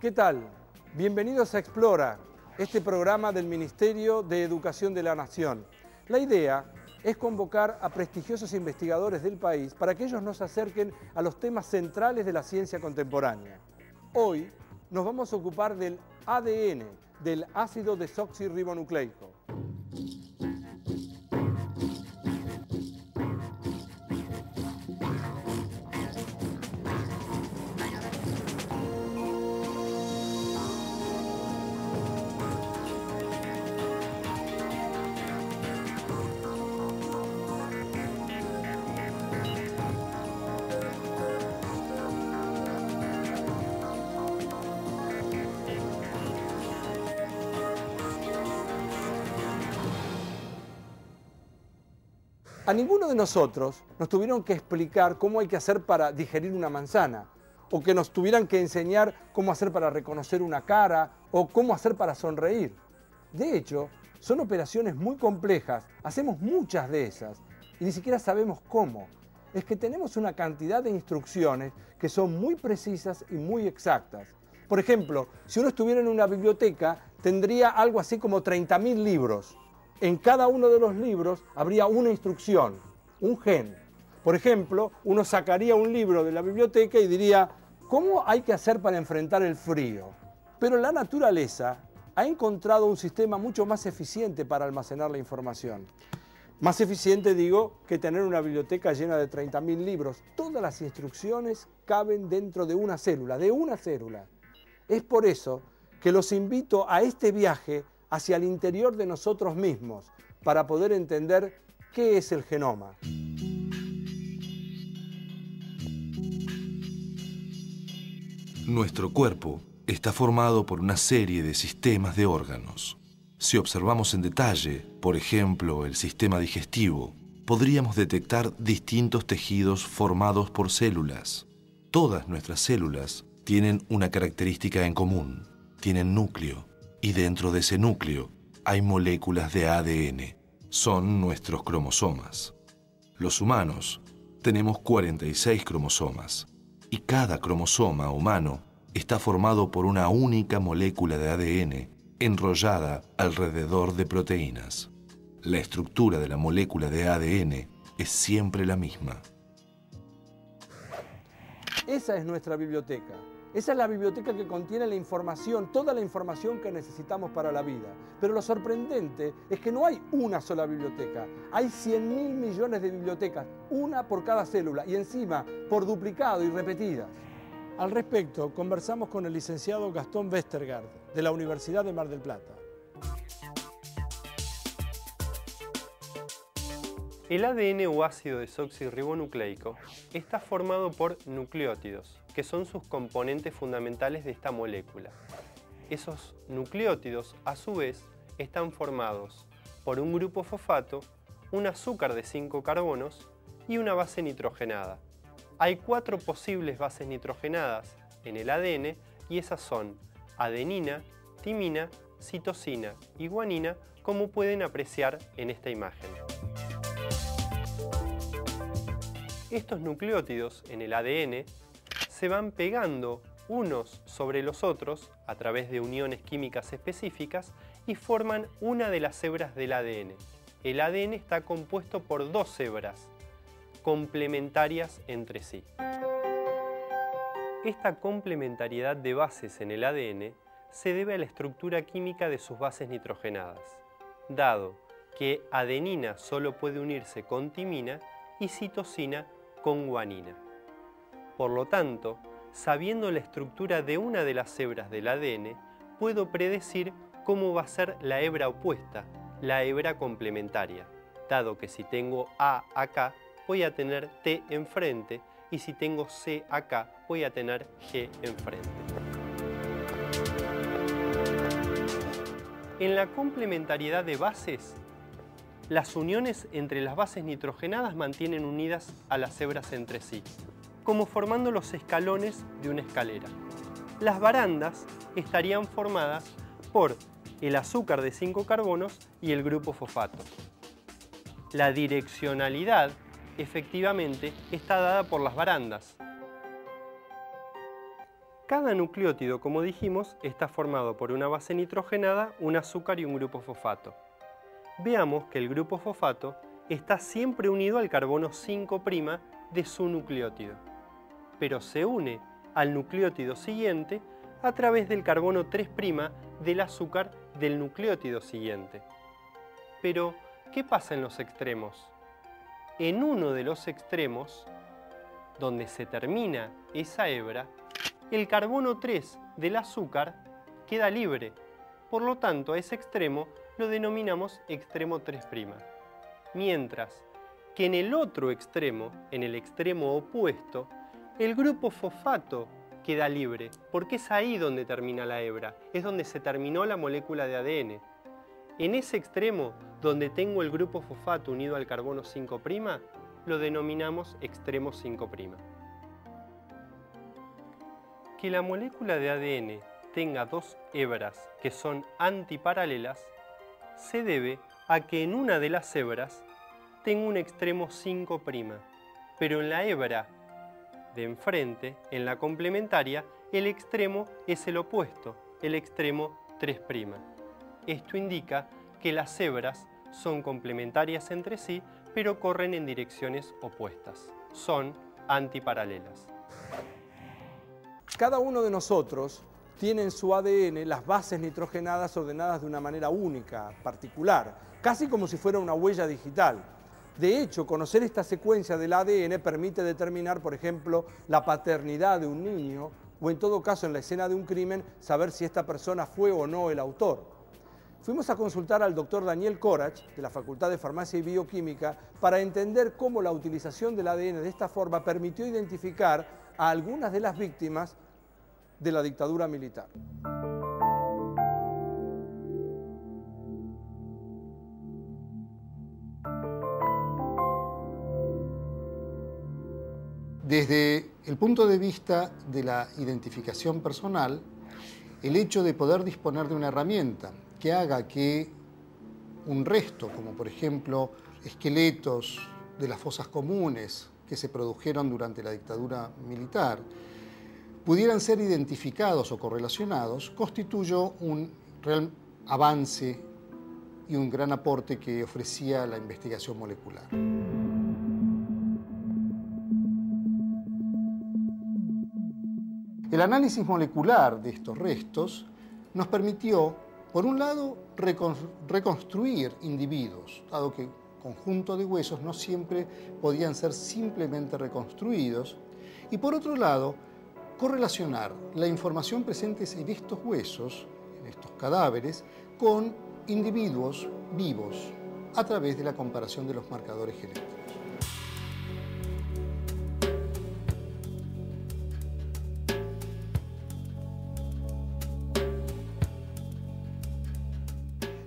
¿Qué tal? Bienvenidos a Explora, este programa del Ministerio de Educación de la Nación. La idea es convocar a prestigiosos investigadores del país para que ellos nos acerquen a los temas centrales de la ciencia contemporánea. Hoy nos vamos a ocupar del ADN, del ácido desoxirribonucleico. A ninguno de nosotros nos tuvieron que explicar cómo hay que hacer para digerir una manzana, o que nos tuvieran que enseñar cómo hacer para reconocer una cara, o cómo hacer para sonreír. De hecho, son operaciones muy complejas, hacemos muchas de esas, y ni siquiera sabemos cómo. Es que tenemos una cantidad de instrucciones que son muy precisas y muy exactas. Por ejemplo, si uno estuviera en una biblioteca, tendría algo así como 30.000 libros. En cada uno de los libros habría una instrucción, un gen. Por ejemplo, uno sacaría un libro de la biblioteca y diría, ¿cómo hay que hacer para enfrentar el frío? Pero la naturaleza ha encontrado un sistema mucho más eficiente para almacenar la información. Más eficiente, digo, que tener una biblioteca llena de 30.000 libros. Todas las instrucciones caben dentro de una célula, Es por eso que los invito a este viaje hacia el interior de nosotros mismos, para poder entender qué es el genoma. Nuestro cuerpo está formado por una serie de sistemas de órganos. Si observamos en detalle, por ejemplo, el sistema digestivo, podríamos detectar distintos tejidos formados por células. Todas nuestras células tienen una característica en común, tienen núcleo. Y dentro de ese núcleo hay moléculas de ADN. Son nuestros cromosomas. Los humanos tenemos 46 cromosomas y cada cromosoma humano está formado por una única molécula de ADN enrollada alrededor de proteínas. La estructura de la molécula de ADN es siempre la misma. Esa es nuestra biblioteca. Esa es la biblioteca que contiene la información, toda la información que necesitamos para la vida. Pero lo sorprendente es que no hay una sola biblioteca. Hay 100.000 millones de bibliotecas, una por cada célula y encima por duplicado y repetidas. Al respecto, conversamos con el licenciado Gastón Westergaard, de la Universidad de Mar del Plata. El ADN o ácido desoxirribonucleico está formado por nucleótidos, que son sus componentes fundamentales de esta molécula. Esos nucleótidos, a su vez, están formados por un grupo fosfato, un azúcar de 5 carbonos y una base nitrogenada. Hay 4 posibles bases nitrogenadas en el ADN y esas son adenina, timina, citosina y guanina, como pueden apreciar en esta imagen. Estos nucleótidos en el ADN se van pegando unos sobre los otros a través de uniones químicas específicas y forman una de las hebras del ADN. El ADN está compuesto por 2 hebras complementarias entre sí. Esta complementariedad de bases en el ADN se debe a la estructura química de sus bases nitrogenadas, dado que adenina solo puede unirse con timina y citosina con guanina. Por lo tanto, sabiendo la estructura de una de las hebras del ADN, puedo predecir cómo va a ser la hebra opuesta, la hebra complementaria, dado que si tengo A acá, voy a tener T enfrente, y si tengo C acá, voy a tener G enfrente. En la complementariedad de bases, las uniones entre las bases nitrogenadas mantienen unidas a las hebras entre sí, como formando los escalones de una escalera. Las barandas estarían formadas por el azúcar de 5 carbonos y el grupo fosfato. La direccionalidad, efectivamente, está dada por las barandas. Cada nucleótido, como dijimos, está formado por una base nitrogenada, un azúcar y un grupo fosfato. Veamos que el grupo fosfato está siempre unido al carbono 5' de su nucleótido, pero se une al nucleótido siguiente a través del carbono 3' del azúcar del nucleótido siguiente. Pero, ¿qué pasa en los extremos? En uno de los extremos, donde se termina esa hebra, el carbono 3 del azúcar queda libre. Por lo tanto, a ese extremo lo denominamos extremo 3'. Mientras que en el otro extremo, en el extremo opuesto, el grupo fosfato queda libre, porque es ahí donde termina la hebra, es donde se terminó la molécula de ADN. En ese extremo, donde tengo el grupo fosfato unido al carbono 5', lo denominamos extremo 5'. Que la molécula de ADN tenga dos hebras que son antiparalelas se debe a que en una de las hebras tengo un extremo 5', pero en la hebra de enfrente, en la complementaria, el extremo es el opuesto, el extremo 3'. Esto indica que las hebras son complementarias entre sí, pero corren en direcciones opuestas. Son antiparalelas. Cada uno de nosotros tiene en su ADN las bases nitrogenadas ordenadas de una manera única, particular, casi como si fuera una huella digital. De hecho, conocer esta secuencia del ADN permite determinar, por ejemplo, la paternidad de un niño o, en todo caso, en la escena de un crimen, saber si esta persona fue o no el autor. Fuimos a consultar al doctor Daniel Corach, de la Facultad de Farmacia y Bioquímica, para entender cómo la utilización del ADN de esta forma permitió identificar a algunas de las víctimas de la dictadura militar. Desde el punto de vista de la identificación personal, el hecho de poder disponer de una herramienta que haga que un resto, como por ejemplo esqueletos de las fosas comunes que se produjeron durante la dictadura militar, pudieran ser identificados o correlacionados, constituyó un real avance y un gran aporte que ofrecía la investigación molecular. El análisis molecular de estos restos nos permitió, por un lado, reconstruir individuos, dado que conjuntos de huesos no siempre podían ser simplemente reconstruidos, y por otro lado, correlacionar la información presente en estos huesos, en estos cadáveres, con individuos vivos a través de la comparación de los marcadores genéticos.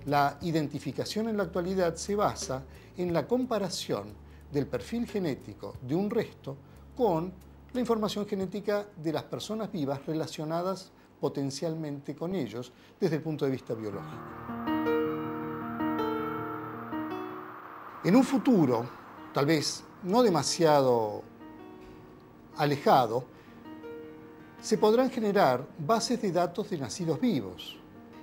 La identificación en la actualidad se basa en la comparación del perfil genético de un resto con la información genética de las personas vivas relacionadas potencialmente con ellos desde el punto de vista biológico. En un futuro, tal vez no demasiado alejado, se podrán generar bases de datos de nacidos vivos.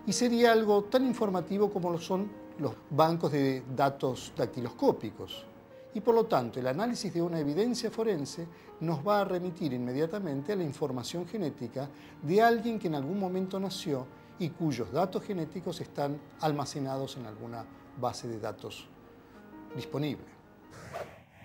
Y sería algo tan informativo como lo son los bancos de datos dactiloscópicos. Y por lo tanto, el análisis de una evidencia forense nos va a remitir inmediatamente a la información genética de alguien que en algún momento nació y cuyos datos genéticos están almacenados en alguna base de datos disponible.